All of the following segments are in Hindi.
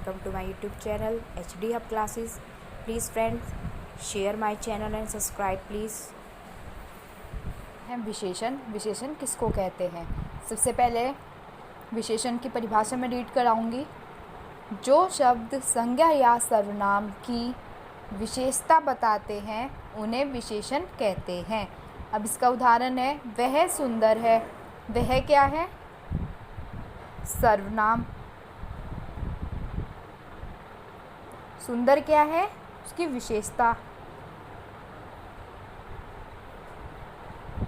welcome to my YouTube channel HD Hub Classes. Please friends, share my channel and subscribe please. विशेषण किसको कहते हैं? सबसे पहले विशेषण की परिभाषा में रीड कराऊंगी। जो शब्द संज्ञा या सर्वनाम की विशेषता बताते हैं उन्हें विशेषण कहते हैं। अब इसका उदाहरण है, वह सुंदर है। वह क्या है? सर्वनाम। सुंदर क्या है? उसकी विशेषता।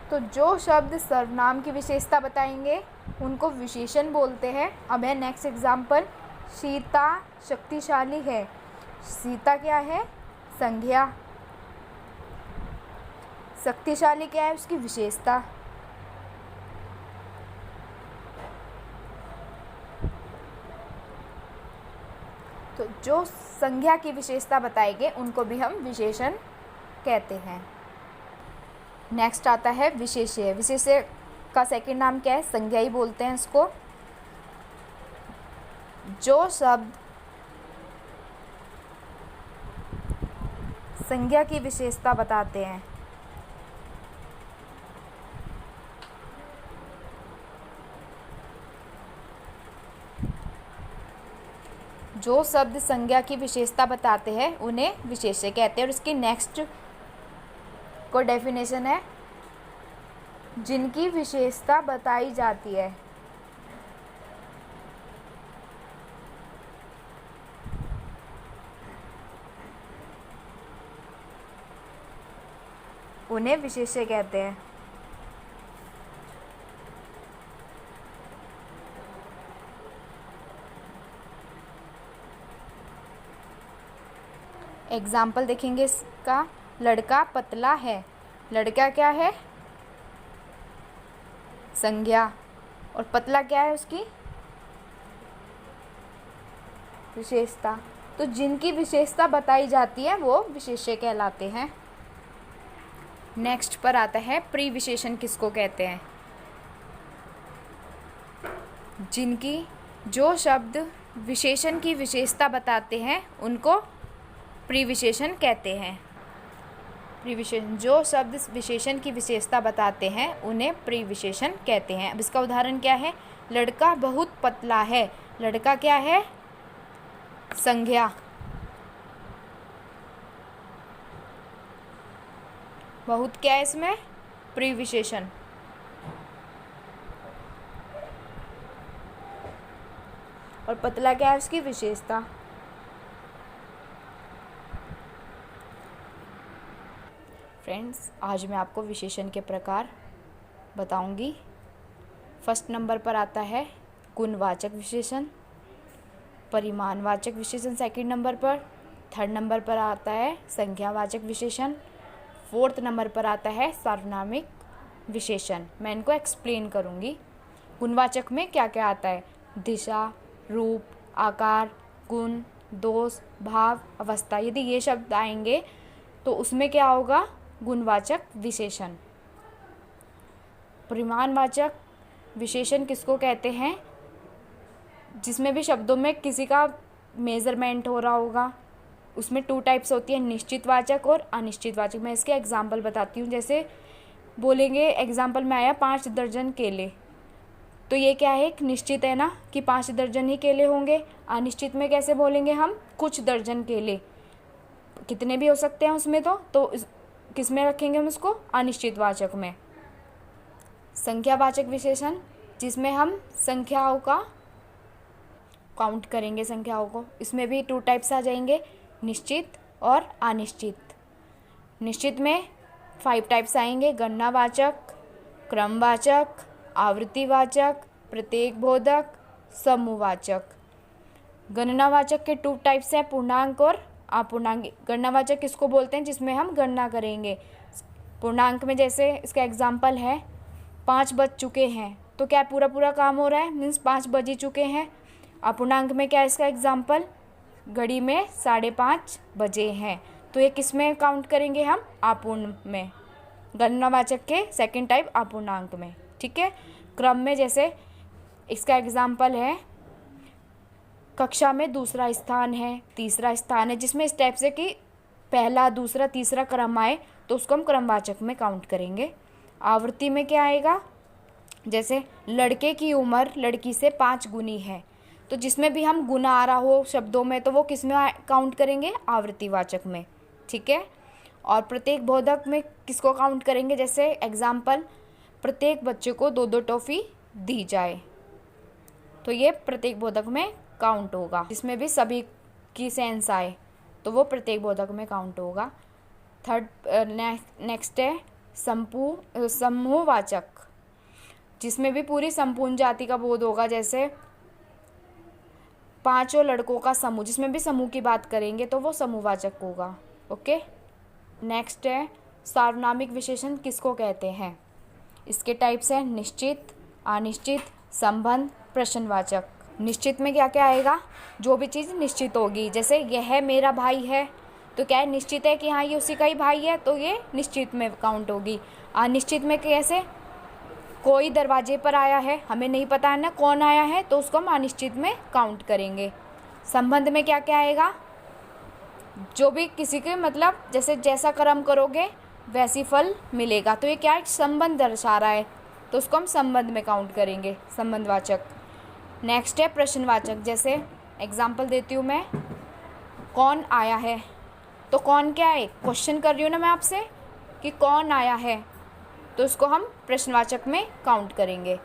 तो जो शब्द सर्वनाम की विशेषता बताएंगे उनको विशेषण बोलते हैं। अब है नेक्स्ट एग्जाम्पल, सीता शक्तिशाली है। सीता क्या है? संज्ञा। शक्तिशाली क्या है? उसकी विशेषता। तो जो संज्ञा की विशेषता बताएंगे उनको भी हम विशेषण कहते हैं। नेक्स्ट आता है विशेष्य। विशेष्य का सेकंड नाम क्या है? संज्ञा ही बोलते हैं इसको। जो शब्द संज्ञा की विशेषता बताते हैं जो शब्द संज्ञा की विशेषता बताते हैं उन्हें विशेष्य कहते हैं। और इसकी नेक्स्ट को डेफिनेशन है, जिनकी विशेषता बताई जाती है उन्हें विशेष्य कहते हैं। एग्जाम्पल देखेंगे इसका, लड़का पतला है। लड़का क्या है? संज्ञा। और पतला क्या है? उसकी विशेषता। तो जिनकी विशेषता बताई जाती है वो विशेष्य कहलाते हैं। नेक्स्ट पर आता है प्रीविशेषण किसको कहते हैं? जो शब्द विशेषण की विशेषता बताते हैं उनको प्रीविशेषण कहते हैं। प्रीविशेषण, जो शब्द विशेषण की विशेषता बताते हैं उन्हें प्रीविशेषण कहते हैं। अब इसका उदाहरण क्या है? लड़का बहुत पतला है। लड़का क्या है? संज्ञा। बहुत क्या है इसमें? प्रीविशेषण। और पतला क्या है? उसकी विशेषता। फ्रेंड्स, आज मैं आपको विशेषण के प्रकार बताऊंगी। फर्स्ट नंबर पर आता है गुणवाचक विशेषण, परिमाणवाचक विशेषण सेकंड नंबर पर, थर्ड नंबर पर आता है संज्ञावाचक विशेषण, फोर्थ नंबर पर आता है सार्वनामिक विशेषण। मैं इनको एक्सप्लेन करूंगी। गुणवाचक में क्या क्या आता है? दिशा, रूप, आकार, गुण, दोष, भाव, अवस्था। यदि ये शब्द आएंगे तो उसमें क्या होगा? गुणवाचक विशेषण। परिमाणवाचक विशेषण किसको कहते हैं? जिसमें भी शब्दों में किसी का मेजरमेंट हो रहा होगा। उसमें 2 टाइप्स होती है, निश्चित वाचक और अनिश्चित वाचक। मैं इसके एग्जाम्पल बताती हूँ। जैसे बोलेंगे एग्जाम्पल में आया 5 दर्जन केले, तो ये क्या है? एक निश्चित है ना कि 5 दर्जन ही केले होंगे। अनिश्चित में कैसे बोलेंगे हम? कुछ दर्जन केले, कितने भी हो सकते हैं उसमें। तो किस में रखेंगे हम उसको? अनिश्चित वाचक में। संख्यावाचक विशेषण, जिसमें हम संख्याओं का काउंट करेंगे, संख्याओं को। इसमें भी 2 टाइप्स आ जाएंगे, निश्चित और अनिश्चित। निश्चित में 5 टाइप्स आएंगे, गणनावाचक, क्रमवाचक, आवृत्तिवाचक, प्रत्येकबोधक, समूहवाचक। गणनावाचक के 2 टाइप्स हैं, पूर्णांक और अपूर्णांक। गणनावाचक किसको बोलते हैं? जिसमें हम गणना करेंगे। पूर्णांक में जैसे इसका एग्जाम्पल है 5 बज चुके हैं, तो क्या पूरा काम हो रहा है? मीन्स 5 बज ही चुके हैं। अपूर्णांक में क्या है इसका एग्जाम्पल? घड़ी में 5:30 बजे हैं, तो ये किस में काउंट करेंगे हम? अपूर्ण में। गणनावाचक के सेकंड टाइप अपूर्णांक में। ठीक है। क्रम में जैसे इसका एग्जाम्पल है कक्षा में दूसरा स्थान है, तीसरा स्थान है, जिसमें इस टाइप से कि पहला, दूसरा, तीसरा क्रम आए तो उसको हम क्रमवाचक में काउंट करेंगे। आवृत्ति में क्या आएगा, जैसे लड़के की उम्र लड़की से 5 गुनी है, तो जिसमें भी हम गुना आ रहा हो शब्दों में तो वो किस में काउंट करेंगे, आवृत्तिवाचक में। ठीक है। और प्रत्येक बोधक में किसको काउंट करेंगे, जैसे एग्जाम्पल प्रत्येक बच्चे को 2-2 टॉफ़ी दी जाए, तो ये प्रत्येक बोधक में काउंट होगा। जिसमें भी सभी की सेंस आए तो वो प्रत्येक बोधक में काउंट होगा। थर्ड नेक्स्ट है समूहवाचक, जिसमें भी पूरी संपूर्ण जाति का बोध होगा, जैसे 5 लड़कों का समूह, जिसमें भी समूह की बात करेंगे तो वो समूहवाचक होगा। ओके। नेक्स्ट है सार्वनामिक विशेषण किसको कहते हैं। इसके टाइप्स हैं निश्चित, अनिश्चित, संबंध, प्रश्नवाचक। निश्चित में क्या क्या आएगा, जो भी चीज़ निश्चित होगी, जैसे यह मेरा भाई है तो क्या है, निश्चित है कि हाँ ये उसी का ही भाई है, तो ये निश्चित में काउंट होगी। अनिश्चित में कैसे, कोई दरवाजे पर आया है, हमें नहीं पता है ना कौन आया है, तो उसको हम अनिश्चित में काउंट करेंगे। संबंध में क्या क्या आएगा, जो भी किसी के मतलब जैसे जैसा कर्म करोगे वैसी फल मिलेगा, तो ये क्या है, संबंध दर्शा रहा है, तो उसको हम संबंध में काउंट करेंगे, संबंधवाचक। नेक्स्ट है प्रश्नवाचक, जैसे एग्जाम्पल देती हूँ मैं, कौन आया है, तो कौन क्या है, क्वेश्चन कर रही हूँ ना मैं आपसे कि कौन आया है, तो उसको हम प्रश्नवाचक में काउंट करेंगे।